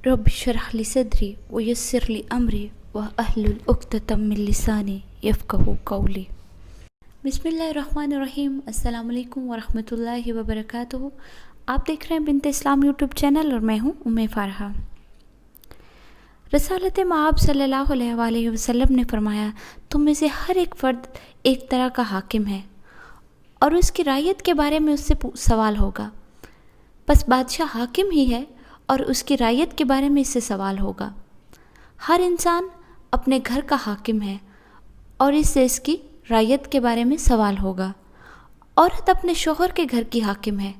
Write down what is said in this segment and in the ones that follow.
رب اشرح لی صدری ویسر لی امری واحلل عقدۃ من لسانی یفقہوا قولی۔ بسم اللہ الرحمن الرحیم۔ السلام علیکم ورحمۃ اللہ وبرکاتہ۔ آپ دیکھ رہے ہیں بنت اسلام یوٹیوب چینل اور میں ہوں فارحہ۔ رسالت مآب صلی اللہ علیہ وآلہ وسلم نے فرمایا، تم میں سے ہر ایک فرد ایک طرح کا حاکم ہے اور اس کی رعیت کے بارے میں اس سے سوال ہوگا۔ بس بادشاہ حاکم ہی ہے اور اس کی رعیت کے بارے میں اس سے سوال ہوگا۔ ہر انسان اپنے گھر کا حاکم ہے اور اس سے اس کی رعیت کے بارے میں سوال ہوگا۔ عورت اپنے شوہر کے گھر کی حاکم ہے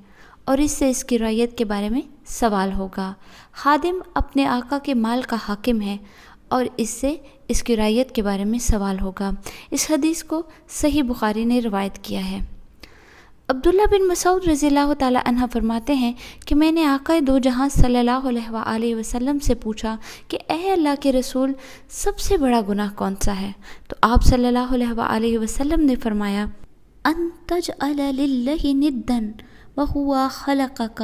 اور اس سے اس کی رعیت کے بارے میں سوال ہوگا۔ خادم اپنے آقا کے مال کا حاکم ہے اور اس سے اس کی رعیت کے بارے میں سوال ہوگا۔ اس حدیث کو صحیح بخاری نے روایت کیا ہے۔ عبداللہ بن مسعود رضی اللہ تعالیٰ عنہ فرماتے ہیں کہ میں نے آقا دو جہاں صلی اللہ علیہ وآلہ وسلم سے پوچھا کہ اے اللہ کے رسول، سب سے بڑا گناہ کون سا ہے؟ تو آپ صلی اللہ علیہ وآلہ وسلم نے فرمایا، ان تجعل للہ ندا وہو خلقک،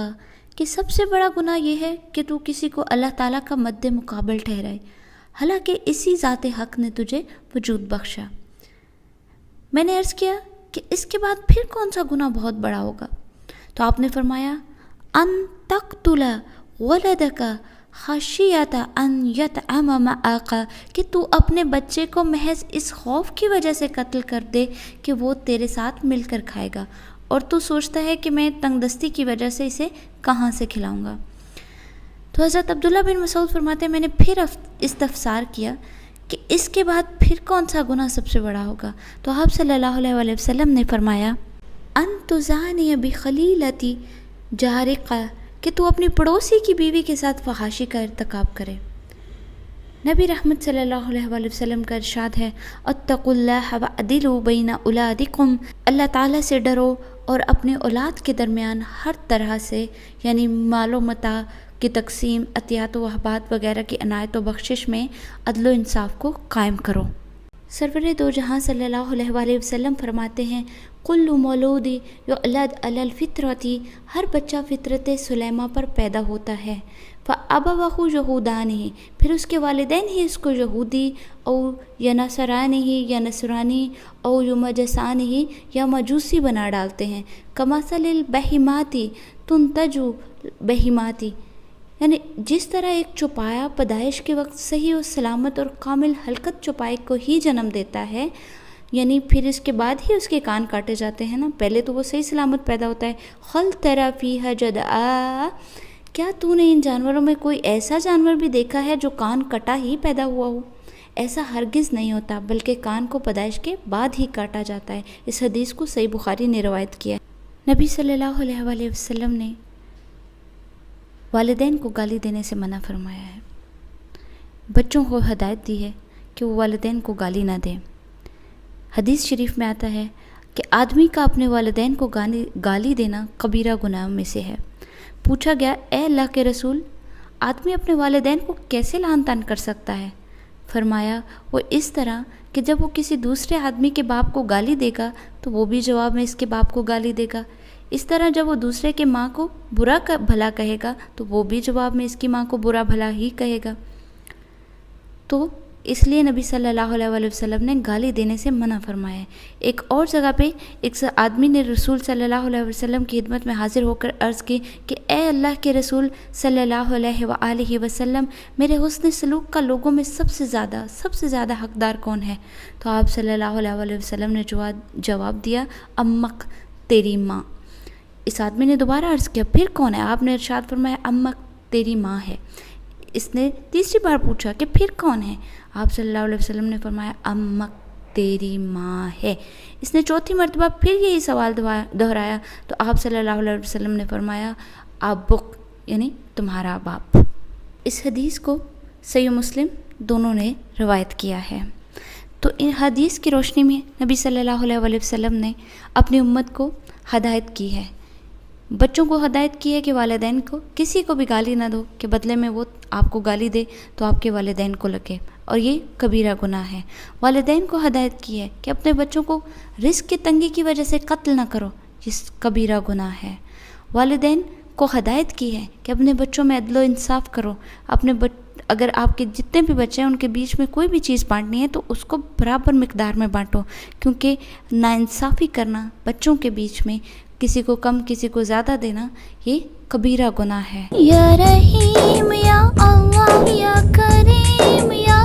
کہ سب سے بڑا گناہ یہ ہے کہ تو کسی کو اللہ تعالیٰ کا مد مقابل ٹھہرائے، حالانکہ اسی ذات حق نے تجھے وجود بخشا۔ میں نے عرض کیا کہ اس کے بعد پھر کون سا گناہ بہت بڑا ہوگا؟ تو آپ نے فرمایا، ان تقتل ولدک خشیۃ ان یطعم معک، کہ تو اپنے بچے کو محض اس خوف کی وجہ سے قتل کر دے کہ وہ تیرے ساتھ مل کر کھائے گا، اور تو سوچتا ہے کہ میں تنگ دستی کی وجہ سے اسے کہاں سے کھلاؤں گا۔ تو حضرت عبداللہ بن مسعود فرماتے ہیں، میں نے پھر استفسار کیا کہ اس کے بعد پھر کون سا گناہ سب سے بڑا ہوگا؟ تو آپ صلی اللہ علیہ وآلہ وسلم نے فرمایا، ان تزانی بخلیلۃ جارک، کہ تو اپنی پڑوسی کی بیوی کے ساتھ فحاشی کا ارتکاب کرے۔ نبی رحمت صلی اللہ علیہ وآلہ وسلم کا ارشاد ہے، اتقوا اللہ وعدلوا بین اولادکم، اللہ تعالیٰ سے ڈرو اور اپنے اولاد کے درمیان ہر طرح سے، یعنی مال و متاع کی تقسیم، عطیات و وہبات وغیرہ کی عنایت و بخشش میں عدل و انصاف کو قائم کرو۔ سرور دو جہاں صلی اللہ علیہ وآلہ وسلم فرماتے ہیں، کل مولود یولد علی الفطرۃ، ہر بچہ فطرت سلیمہ پر پیدا ہوتا ہے، فابوہ یہودانہ، پھر اس کے والدین ہی اس کو یہودی او یا نصرانی یا نصرانی او یمجسانی یا مجوسی بنا ڈالتے ہیں، کمثل البہیمات تنتج بہیمات، یعنی جس طرح ایک چوپایا پیدائش کے وقت صحیح و سلامت اور کامل حلقت چوپائے کو ہی جنم دیتا ہے، یعنی پھر اس کے بعد ہی اس کے کان کاٹے جاتے ہیں نا، پہلے تو وہ صحیح سلامت پیدا ہوتا ہے۔ خل تری فیہا جدعا، کیا تو نے ان جانوروں میں کوئی ایسا جانور بھی دیکھا ہے جو کان کٹا ہی پیدا ہوا ہو؟ ایسا ہرگز نہیں ہوتا، بلکہ کان کو پیدائش کے بعد ہی کاٹا جاتا ہے۔ اس حدیث کو صحیح بخاری نے روایت کیا ہے۔ نبی صلی اللہ علیہ وآلہ وسلم نے والدین کو گالی دینے سے منع فرمایا ہے، بچوں کو ہدایت دی ہے کہ وہ والدین کو گالی نہ دیں۔ حدیث شریف میں آتا ہے کہ آدمی کا اپنے والدین کو گالی دینا کبیرہ گناہوں میں سے ہے۔ پوچھا گیا، اے اللہ کے رسول، آدمی اپنے والدین کو کیسے لعن طعن کر سکتا ہے؟ فرمایا، وہ اس طرح کہ جب وہ کسی دوسرے آدمی کے باپ کو گالی دے گا تو وہ بھی جواب میں اس کے باپ کو گالی دے گا، اس طرح جب وہ دوسرے کے ماں کو برا بھلا کہے گا تو وہ بھی جواب میں اس کی ماں کو برا بھلا ہی کہے گا۔ تو اس لیے نبی صلی اللہ علیہ وآلہ وسلم نے گالی دینے سے منع فرمایا ہے۔ ایک اور جگہ پہ ایک آدمی نے رسول صلی اللہ علیہ وسلم کی خدمت میں حاضر ہو کر عرض کی کہ اے اللہ کے رسول صلی اللہ علیہ وآلہ وسلم، میرے حسن سلوک کا لوگوں میں سب سے زیادہ حقدار کون ہے؟ تو آپ صلی اللہ علیہ وآلہ وسلم نے جواب دیا، امک، تیری ماں۔ اس آدمی نے دوبارہ عرض کیا، پھر کون ہے؟ آپ نے ارشاد فرمایا، امک، تیری ماں ہے۔ اس نے تیسری بار پوچھا کہ پھر کون ہے؟ آپ صلی اللہ علیہ وسلم نے فرمایا، امک، تیری ماں ہے۔ اس نے چوتھی مرتبہ پھر یہی سوال دہرایا تو آپ صلی اللہ علیہ وسلم نے فرمایا، ابک، یعنی تمہارا باپ۔ اس حدیث کو صحیح مسلم دونوں نے روایت کیا ہے۔ تو ان حدیث کی روشنی میں نبی صلی اللہ علیہ وسلم نے اپنی امت کو ہدایت کی ہے، بچوں کو ہدایت کی ہے کہ والدین کو کسی کو بھی گالی نہ دو کہ بدلے میں وہ آپ کو گالی دے تو آپ کے والدین کو لگے، اور یہ کبیرہ گناہ ہے۔ والدین کو ہدایت کی ہے کہ اپنے بچوں کو رزق کی تنگی کی وجہ سے قتل نہ کرو، یہ کبیرہ گناہ ہے۔ والدین کو ہدایت کی ہے کہ اپنے بچوں میں عدل و انصاف کرو. اگر آپ کے جتنے بھی بچے ہیں ان کے بیچ میں کوئی بھی چیز بانٹنی ہے تو اس کو برابر مقدار میں بانٹو، کیونکہ ناانصافی کرنا بچوں کے بیچ میں، کسی کو کم کسی کو زیادہ دینا، یہ کبیرہ گناہ ہے. یا رحیم یا اللہ یا کریم یا